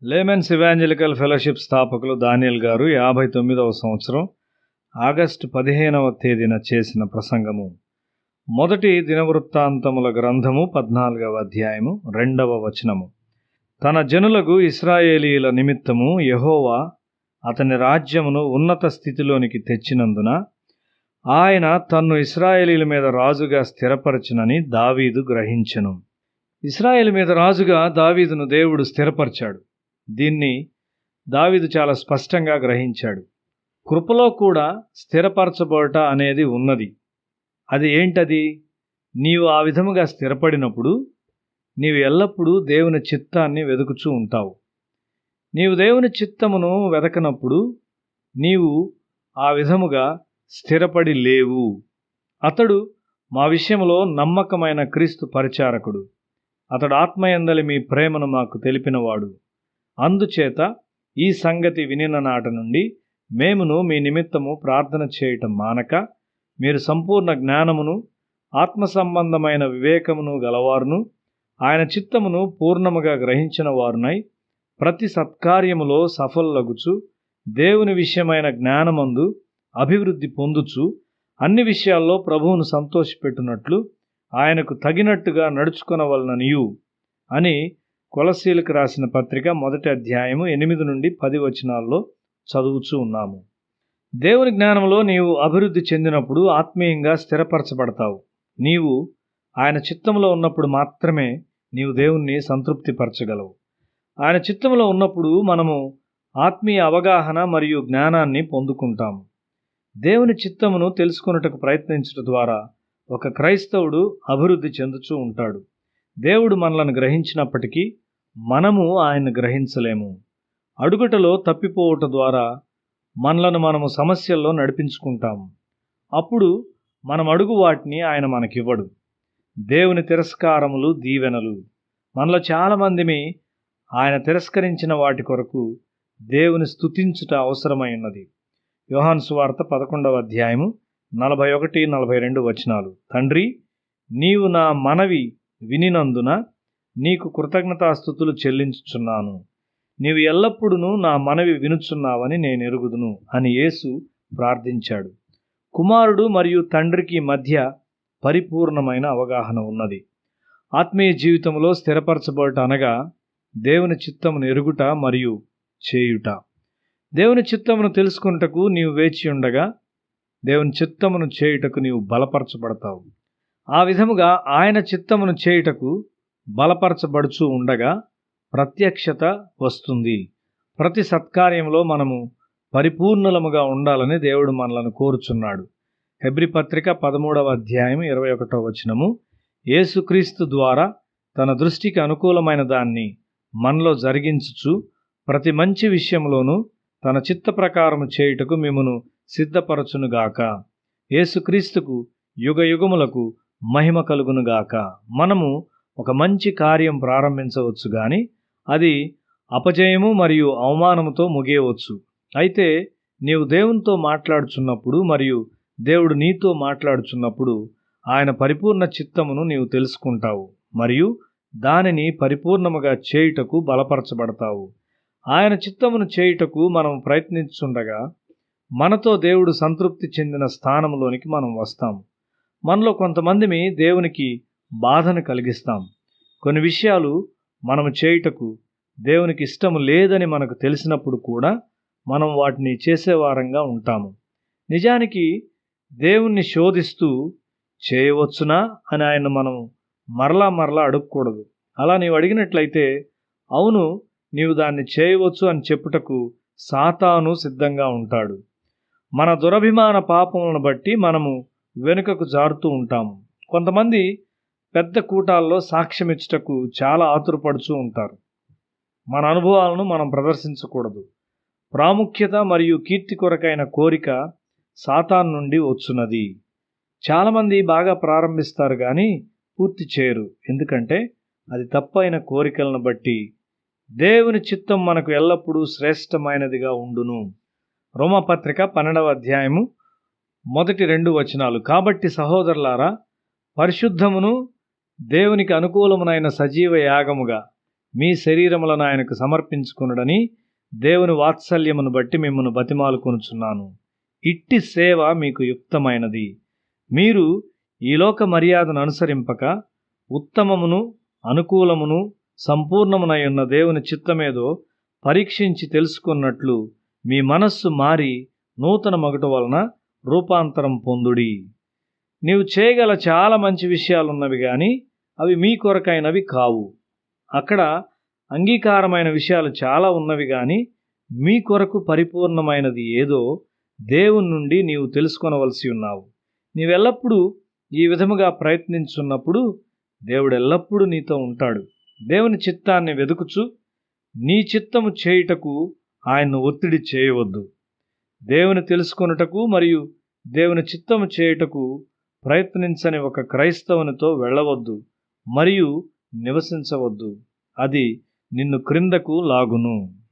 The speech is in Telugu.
లేమెన్స్ ఇవాంజలికల్ ఫెలోషిప్ స్థాపకులు దానియేల్ గారు 59వ సంవత్సరం ఆగస్టు 15వ తేదీన చేసిన ప్రసంగము. మొదటి దినవృత్తాంతముల గ్రంథము 14వ అధ్యాయము 2వ వచనము. తన జనులకు ఇశ్రాయేలీయుల నిమిత్తము యెహోవా అతని రాజ్యమును ఉన్నత స్థితిలోనికి తెచ్చినందున ఆయన తన్ను ఇశ్రాయేలీయుల మీద రాజుగా స్థిరపరచునని దావీదు గ్రహించెను. ఇశ్రాయేలు మీద రాజుగా దావీదును దేవుడు స్థిరపరిచాడు. దీన్ని దావీదు చాలా స్పష్టంగా గ్రహించాడు. కృపలో కూడా స్థిరపరచబడట అనేది ఉన్నది. అది ఏంటది? నీవు ఆ విధముగా స్థిరపడినప్పుడు నీవు ఎల్లప్పుడూ దేవుని చిత్తాన్ని వెతుకుచూ ఉంటావు. నీవు దేవుని చిత్తమును వెతకనప్పుడు నీవు ఆ విధముగా స్థిరపడి లేవు. అతడు మా విషయంలో నమ్మకమైన క్రీస్తు పరిచారకుడు. అతడు ఆత్మయందలి మీ ప్రేమను మాకు తెలిపినవాడు. అందుచేత ఈ సంగతి వినిన నాట నుండి మేమును మీ నిమిత్తము ప్రార్థన చేయటం మానక, మీరు సంపూర్ణ జ్ఞానమును ఆత్మ సంబంధమైన వివేకమును గలవారును ఆయన చిత్తమును పూర్ణముగా గ్రహించిన వారునై ప్రతి సత్కార్యములో సఫలులగుచు దేవుని విషయమైన జ్ఞానమందు అభివృద్ధి పొందుచు అన్ని విషయాల్లో ప్రభువును సంతోషపెట్టునట్లు ఆయనకు తగినట్టుగా నడుచుకొనవలననియు అని కొలస్సీలకు రాసిన పత్రిక 1వ అధ్యాయము 8 నుండి 10 వచనాల్లో చదువుచూ ఉన్నాము. దేవుని జ్ఞానంలో నీవు అభివృద్ధి చెందినప్పుడు ఆత్మీయంగా స్థిరపరచబడతావు. నీవు ఆయన చిత్తంలో ఉన్నప్పుడు మాత్రమే నీవు దేవుణ్ణి సంతృప్తిపరచగలవు. ఆయన చిత్తంలో ఉన్నప్పుడు మనము ఆత్మీయ అవగాహన మరియు జ్ఞానాన్ని పొందుకుంటాము. దేవుని చిత్తమును తెలుసుకొనుటకు ప్రయత్నించడం ద్వారా ఒక క్రైస్తవుడు అభివృద్ధి చెందుతూ ఉంటాడు. దేవుడు మనలను గ్రహించినప్పటికీ మనము ఆయన్ని గ్రహించలేము. అడుగుటలో తప్పిపోవట ద్వారా మనలను మనము సమస్యల్లో నడిపించుకుంటాము. అప్పుడు మనం అడుగు వాటిని ఆయన మనకివ్వడు. దేవుని తిరస్కారములు, దీవెనలు. మనలో చాలామందిమి ఆయన తిరస్కరించిన వాటి కొరకు దేవుని స్తుతించుట అవసరమై ఉన్నది. యోహాను సువార్త 11వ అధ్యాయము 41-42 వచనాలు. తండ్రి, నీవు నా మనవి వినినందున నీకు కృతజ్ఞతాస్తుతులు చెల్లించుచున్నాను. నీవు ఎల్లప్పుడూ నా మనవి వినుచున్నావని నేను ఎరుగుదును అని యేసు ప్రార్థించాడు. కుమారుడు మరియు తండ్రికి మధ్య పరిపూర్ణమైన అవగాహన ఉన్నది. ఆత్మీయ జీవితంలో స్థిరపరచబడట అనగా దేవుని చిత్తమును ఎరుగుట మరియు చేయుట. దేవుని చిత్తమును తెలుసుకొనుటకు నీవు వేచి ఉండగా దేవుని చిత్తమును చేయుటకు నీవు బలపరచబడతావు. ఆ విధముగా ఆయన చిత్తమును చేయుటకు బలపరచబడుచు ఉండగా ప్రత్యక్షత వస్తుంది. ప్రతి సత్కార్యంలో మనము పరిపూర్ణులముగా ఉండాలని దేవుడు మనలను కోరుచున్నాడు. హెబ్రీ పత్రిక 13వ అధ్యాయం 21వ వచనము. యేసుక్రీస్తు ద్వారా తన దృష్టికి అనుకూలమైన దాన్ని మనలో జరిగించుచు ప్రతి మంచి విషయంలోనూ తన చిత్త ప్రకారము చేయుటకు మిమ్మును సిద్ధపరచునుగాక. యేసుక్రీస్తుకు యుగయుగములకు మహిమ కలుగునుగాక. మనము ఒక మంచి కార్యం ప్రారంభించవచ్చు గాని అది అపజయము మరియు అవమానముతో ముగియవచ్చు. అయితే నీవు దేవునితో మాట్లాడుచున్నప్పుడు మరియు దేవుడు నీతో మాట్లాడుచున్నప్పుడు ఆయన పరిపూర్ణ చిత్తమును నీవు తెలుసుకుంటావు మరియు దానిని పరిపూర్ణముగా చేయుటకు బలపరచబడతావు. ఆయన చిత్తమును చేయుటకు మనం ప్రయత్నించుండగా మనతో దేవుడు సంతృప్తి చెందిన స్థానంలోనికి మనం వస్తాము. మనలో కొంతమందిమి దేవునికి బాధను కలిగిస్తాం. కొన్ని విషయాలు మనము చేయుటకు దేవునికి ఇష్టము లేదని మనకు తెలిసినప్పుడు కూడా మనం వాటిని చేసేవారంగా ఉంటాము. నిజానికి దేవుణ్ణి శోధిస్తూ చేయవచ్చునా అని ఆయన మనం మరలా అడగకూడదు. అలా నీవు అడిగినట్లయితే అవును నీవు దాన్ని చేయవచ్చు అని చెప్పుటకు సాతాను సిద్ధంగా ఉంటాడు. మన దురభిమాన పాపములను బట్టి మనము వెనుకకు జారుతూ ఉంటాము. కొంతమంది పెద్ద కూటాల్లో సాక్ష్యమిచ్చుటకు చాలా ఆతురపడుతూ ఉంటారు. మన అనుభవాలను మనం ప్రదర్శించకూడదు. ప్రాముఖ్యత మరియు కీర్తి కొరకైన కోరిక సాతాను నుండి వచ్చున్నది. చాలామంది బాగా ప్రారంభిస్తారు కానీ పూర్తి చేయరు. ఎందుకంటే అది తప్పైన కోరికలను బట్టి. దేవుని చిత్తం మనకు ఎల్లప్పుడూ శ్రేష్టమైనదిగా ఉండును. రోమాపత్రిక 12వ అధ్యాయము 1-2 వచనాలు. కాబట్టి సహోదరులారా, పరిశుద్ధమును దేవునికి అనుకూలమునైన సజీవ యాగముగా మీ శరీరములను ఆయనకు సమర్పించుకొనుడని దేవుని వాత్సల్యమును బట్టి మిమ్మల్ని బతిమాలుకొనుచున్నాను. ఇట్టి సేవ మీకు యుక్తమైనది. మీరు ఈ లోక మర్యాదను అనుసరింపక ఉత్తమమును అనుకూలమును సంపూర్ణమునై ఉన్న దేవుని చిత్తమేదో పరీక్షించి తెలుసుకున్నట్లు మీ మనస్సు మారి నూతన మగుట వలన రూపాంతరం పొందుడి. నీవు చేయగల చాలా మంచి విషయాలున్నవి గాని అవి మీ కొరకైనవి కావు. అక్కడ అంగీకారమైన విషయాలు చాలా ఉన్నవి గాని మీ కొరకు పరిపూర్ణమైనది ఏదో దేవుని నుండి నీవు తెలుసుకొనవలసి ఉన్నావు. నీవెల్లప్పుడూ ఈ విధముగా ప్రయత్నించున్నప్పుడు దేవుడు ఎల్లప్పుడూ నీతో ఉంటాడు. దేవుని చిత్తాన్ని వెదుకుచు నీ చిత్తము చేయుటకు ఆయన్ను ఒత్తిడి చేయవద్దు. దేవుని తెలుసుకొనుటకు మరియు దేవుని చిత్తము చేయుటకు ప్రయత్నించని ఒక క్రైస్తవునితో వెళ్ళవద్దు మరియు నివసించవద్దు. అది నిన్ను క్రిందకు లాగును.